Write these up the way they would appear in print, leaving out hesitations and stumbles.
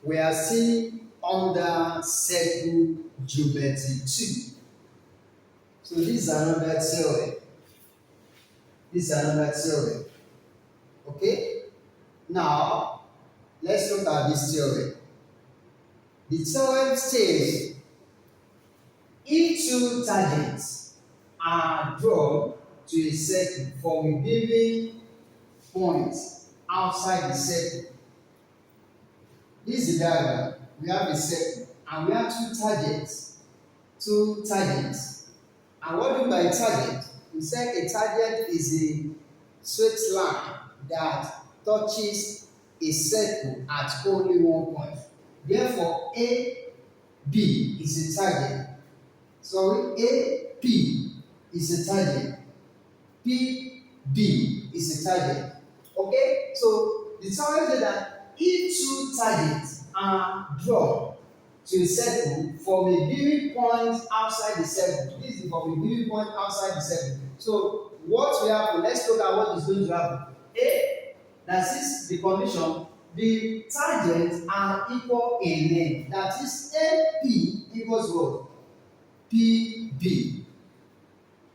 we are still under circle geometry 2. So this is another theory. Okay? Now, let's look at this theory. The theorem states if two tangents are drawn to a circle from a given point outside the circle. This is the diagram. We have a circle and we have two tangents. And what do you mean by tangent? We said a tangent is a straight line that touches a circle at only one point. Therefore, AB is a tangent. AP is a tangent. PB is a tangent. Okay? So the theorem says that if two tangents are drawn to a circle from a given point outside the circle, this is from a given point outside the circle. So what will happen? Let's look at what is going to happen. That is the condition. The tangents are equal in length. That is AP equals what? PB.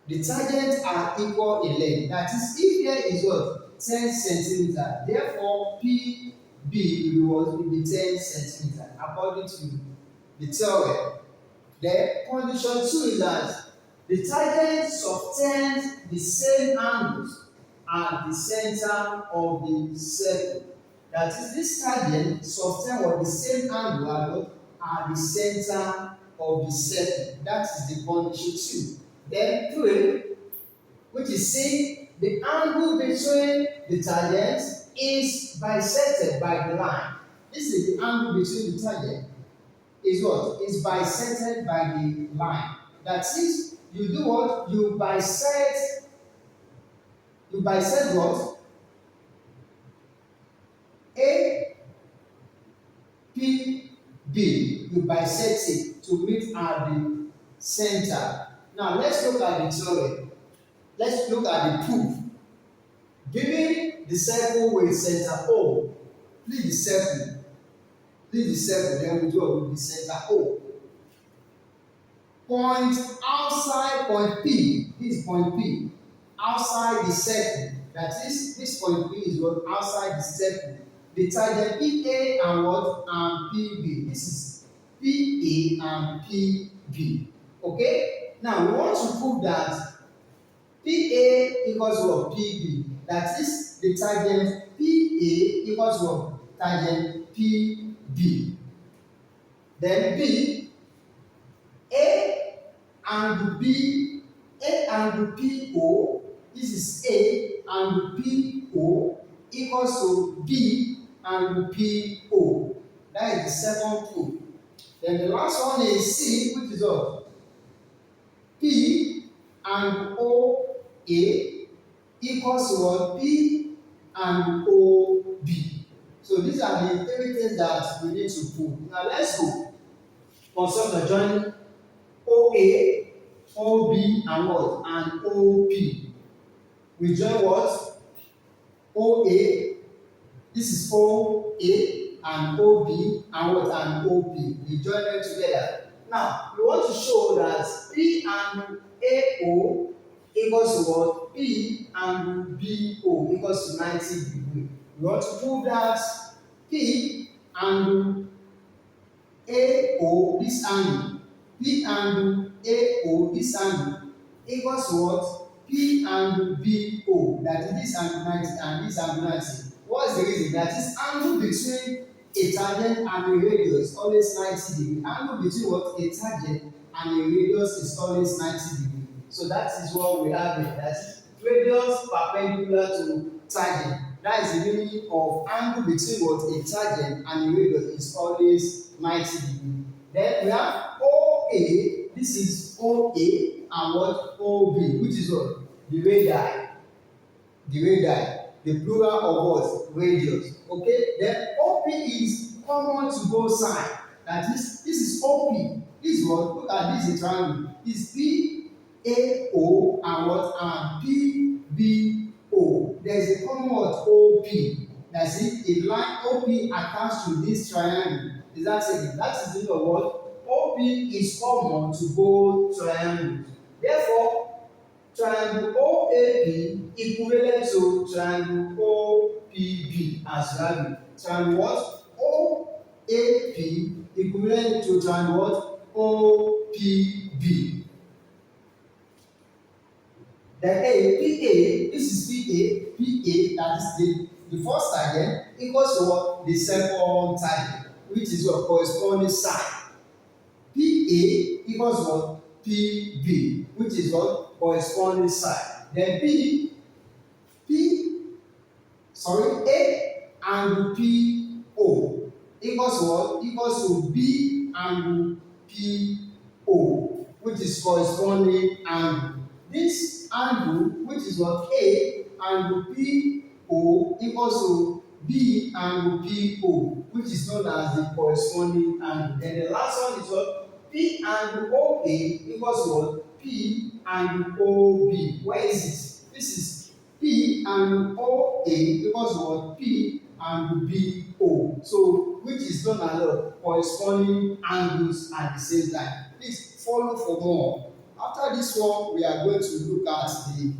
The tangents are equal in length. That is, if here is what? 10 centimeters. Therefore, PB will be 10 centimeters according to the theorem. The condition 2 is that the tangents subtend the same angles at the center of the circle. That is, this tangent subtend the same angle at the center of the circle. That is the condition 2. Then 3, which is saying the angle between the tangents is bisected by the line. This is the angle between the tangent. Is what? Is bisected by the line. That is, you do what? You bisect what? APB. You bisect it to meet at the center. Now let's look at the theory. Let's look at the proof. Given the circle with center O, please the circle, then we draw with the center O. Point outside point P, this is point P, outside the circle. That is, this point P is what? Outside the circle. The tangent PA and what? And PB. This is PA and PB. Okay? Now we want to prove that PA equals what? PB. That is, the tangent PA equals what? Tangent PB. Then B, A and B, A and PO, this is A and PO equals to B and PO. That is the second proof. Then the last one is C, which is what? P and OA equals to what? P and OB. So these are the 3 things that we need to prove. Now let's go. Construct the joint OA, OB, and what? And OP. We join what? OA. This is OA and OB and what? And OP. We join them together. Now we want to show that P and AO equals to what? P and BO equals to 90 degrees. We want to prove that P and AO, this angle, P and AO, this angle, equals to what? P and BO, that is this angle 90 and this angle 90. What is the reason? That is angle between a tangent and a radius always 90 degrees. Angle between what? A tangent and a radius is always 90 degrees. So that is what we have here. That is radius perpendicular to tangent. That is the meaning of angle between what? A tangent and a radius is always 90 degrees. Then we have OA. This is OA and what? OB, which is what? The radii. The plural of what? Radius. Okay? Then OP is common to both sides. That is, this is OP. This is what? Look at this, is a triangle. This PAO and what? And PBO. There is a common what? OP. That's it. A line OP attached to this triangle Is that it? That is the meaning of what? OP is common to both triangles. Therefore, triangle OAP equivalent to triangle OPB as you have it. Triangle what? OAP equivalent to triangle what? OPB. Then PA, this is PA, that is the first target equals to what? The second target, which is your corresponding side. PA equals what? PB, which is what? Corresponding side. Then A angle PO equals what? Equals to B angle PO, which is corresponding angle. This angle, which is what? A angle PO equals to B angle PO, which is known as the corresponding angle. Then the last one is what? P angle OA equals to what? P angle OB. Where is it? This is P angle OA equals to what? P angle BO. So, which is known as the corresponding angles at the same time. Please follow for more. After this one, we are going to look at the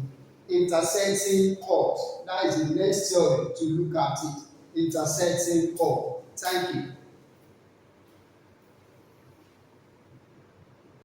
intersecting chord. That is the next theory to look at it. Intersecting chord. Thank you.